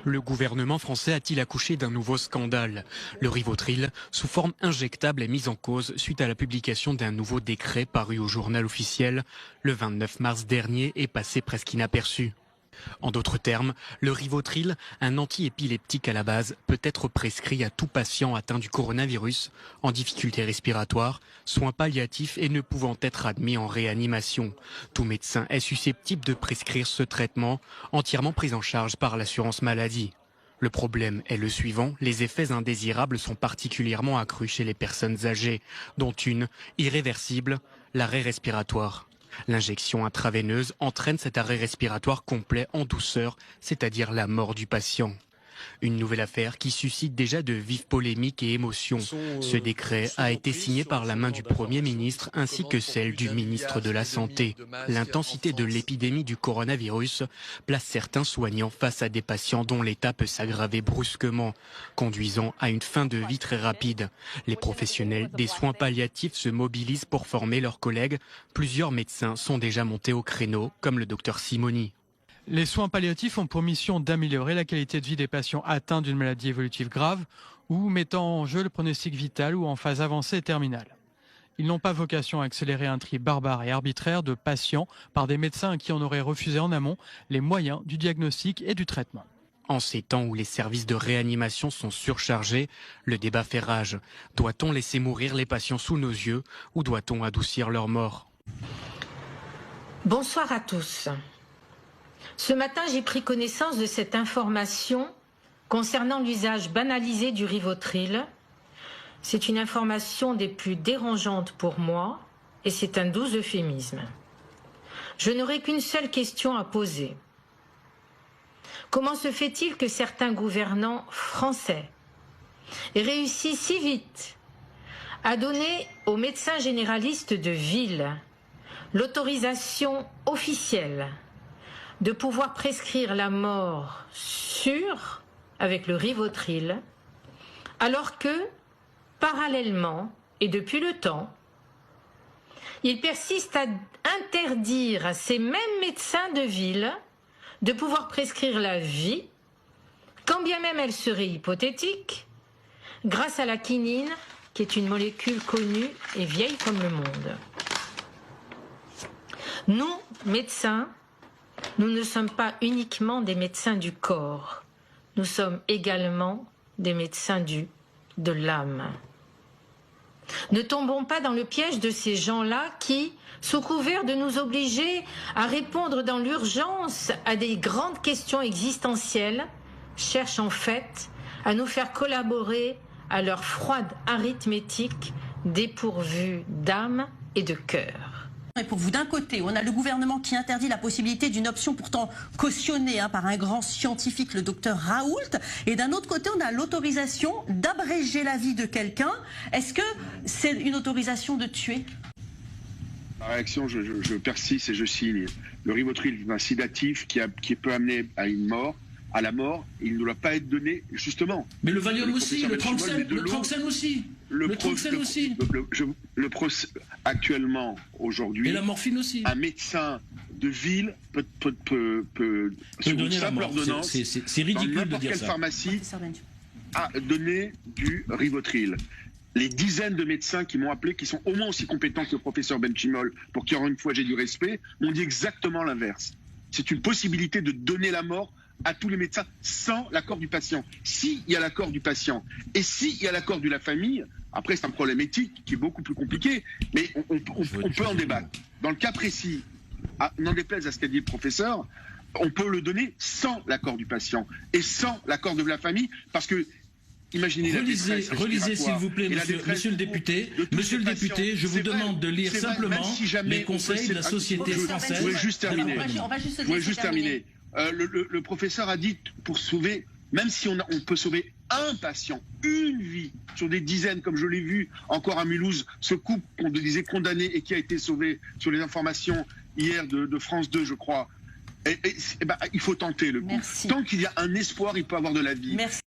Le gouvernement français a-t-il accouché d'un nouveau scandale? Le Rivotril, sous forme injectable, est mis en cause suite à la publication d'un nouveau décret paru au journal officiel le 29 mars dernier et passé presque inaperçu. En d'autres termes, le Rivotril, un antiépileptique à la base, peut être prescrit à tout patient atteint du coronavirus, en difficulté respiratoire, soins palliatifs et ne pouvant être admis en réanimation. Tout médecin est susceptible de prescrire ce traitement, entièrement pris en charge par l'assurance maladie. Le problème est le suivant, les effets indésirables sont particulièrement accrus chez les personnes âgées, dont une, irréversible, l'arrêt respiratoire. L'injection intraveineuse entraîne cet arrêt respiratoire complet en douceur, c'est-à-dire la mort du patient. Une nouvelle affaire qui suscite déjà de vives polémiques et émotions. Ce décret a été signé par la main du Premier ministre ainsi que celle du ministre de la Santé. L'intensité de l'épidémie du coronavirus place certains soignants face à des patients dont l'état peut s'aggraver brusquement, conduisant à une fin de vie très rapide. Les professionnels des soins palliatifs se mobilisent pour former leurs collègues. Plusieurs médecins sont déjà montés au créneau, comme le docteur Simoni. Les soins palliatifs ont pour mission d'améliorer la qualité de vie des patients atteints d'une maladie évolutive grave ou mettant en jeu le pronostic vital ou en phase avancée et terminale. Ils n'ont pas vocation à accélérer un tri barbare et arbitraire de patients par des médecins à qui on aurait refusé en amont les moyens du diagnostic et du traitement. En ces temps où les services de réanimation sont surchargés, le débat fait rage. Doit-on laisser mourir les patients sous nos yeux ou doit-on adoucir leur mort? Bonsoir à tous. Ce matin, j'ai pris connaissance de cette information concernant l'usage banalisé du Rivotril. C'est une information des plus dérangeantes pour moi et c'est un doux euphémisme. Je n'aurai qu'une seule question à poser. Comment se fait-il que certains gouvernants français aient réussi si vite à donner aux médecins généralistes de ville l'autorisation officielle de pouvoir prescrire la mort sûre avec le Rivotril, alors que, parallèlement, et depuis le temps, ils persistent à interdire à ces mêmes médecins de ville de pouvoir prescrire la vie, quand bien même elle serait hypothétique, grâce à la quinine, qui est une molécule connue et vieille comme le monde. Nous, médecins, nous ne sommes pas uniquement des médecins du corps, nous sommes également des médecins de l'âme. Ne tombons pas dans le piège de ces gens-là qui, sous couvert de nous obliger à répondre dans l'urgence à des grandes questions existentielles, cherchent en fait à nous faire collaborer à leur froide arithmétique dépourvue d'âme et de cœur. Et pour vous, d'un côté, on a le gouvernement qui interdit la possibilité d'une option pourtant cautionnée par un grand scientifique, le docteur Raoult, et d'un autre côté, on a l'autorisation d'abréger la vie de quelqu'un. Est-ce que c'est une autorisation de tuer? Ma réaction, je persiste et je signe. Le Rivotril est un sédatif qui peut amener à une mort. À la mort, il ne doit pas être donné, justement. Mais le Valium aussi, le Tranxène aussi. Actuellement, aujourd'hui, et la morphine aussi. Un médecin de ville peut sur une simple ordonnance, c'est ridicule de dire ça. Pharmacie, a donné du Rivotril. Les dizaines de médecins qui m'ont appelé, qui sont au moins aussi compétents que le professeur Benchimol, pour qui, encore une fois, j'ai du respect, m'ont dit exactement l'inverse. C'est une possibilité de donner la mort à tous les médecins sans l'accord du patient. S'il y a l'accord du patient et s'il y a l'accord de la famille, après c'est un problème éthique qui est beaucoup plus compliqué, mais on peut en débattre. Dans le cas précis, n'en déplaise à ce qu'a dit le professeur, on peut le donner sans l'accord du patient et sans l'accord de la famille, parce que imaginez relisez s'il vous plaît, monsieur le député. Monsieur le député, je vous demande de lire simplement les conseils de la Société française. Je voulais juste terminer. Le professeur a dit, pour sauver, même si on peut sauver un patient, une vie, sur des dizaines, comme je l'ai vu encore à Mulhouse, ce couple qu'on disait condamné et qui a été sauvé sur les informations hier de France 2, je crois. Il faut tenter le coup. Tant qu'il y a un espoir, il peut avoir de la vie. Merci.